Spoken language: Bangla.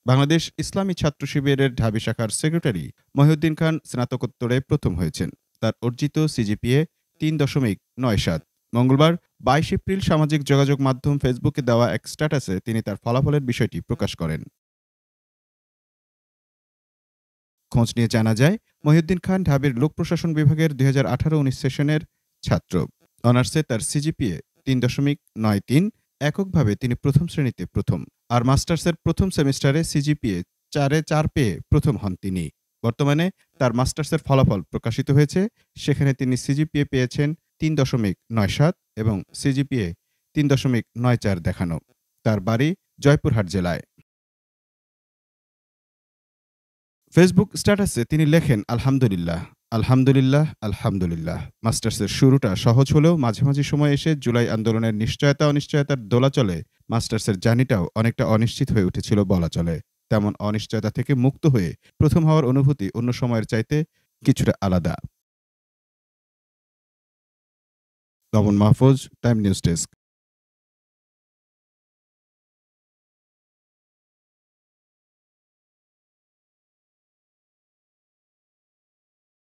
বাংলাদেশ ইসলামী ছাত্র শিবিরের ঢাবি শাখার সেক্রেটারি মহিউদ্দিন খান স্নাতকোত্তরে প্রথম হয়েছেন। তার অর্জিত সিজিপিএ ৩.৯৭। মঙ্গলবার ২২ এপ্রিল সামাজিক যোগাযোগ মাধ্যম ফেসবুকে দেওয়া এক স্ট্যাটাসে তিনি তার ফলাফলের বিষয়টি প্রকাশ করেন। খোঁজ নিয়ে জানা যায়, মহিউদ্দিন খান ঢাবির লোক প্রশাসন বিভাগের ২০১৮-১৯ সেশনের ছাত্র। অনার্সে তার সিজিপিএ ৩.৯৩। এককভাবে তিনি প্রথম শ্রেণীতে প্রথম। আর মাস্টার্সের প্রথম সেমিস্টারে সিজিপিএ ৪-এ ৪ পেয়ে প্রথম হন তিনি। বর্তমানে তার মাস্টার্সের ফলাফল প্রকাশিত হয়েছে। সেখানে তিনি সিজিপিএ পেয়েছেন ৩.৯৭ এবং সিজিপিএ ৩.৯৪ দেখানো। তার বাড়ি জয়পুরহাট জেলায়। ফেসবুক স্ট্যাটাসে তিনি লেখেন, আলহামদুলিল্লাহ, আলহামদুলিল্লাহ, আলহামদুলিল্লাহ। মাস্টার্সের শুরুটা সহজ হলেও মাঝামাঝি সময়ে এসে জুলাই আন্দোলনের নিশ্চয়তা অনিশ্চয়তার দোলাচলে মাস্টার্সের জার্নিটাও অনেকটা অনিশ্চিত হয়ে উঠেছিল বলা চলে। তেমন অনিশ্চয়তা থেকে মুক্ত হয়ে প্রথম হওয়ার অনুভূতি অন্য সময়ের চাইতে কিছুটা আলাদা। দমন মাহফুজ, টাইম নিউজ ডেস্ক।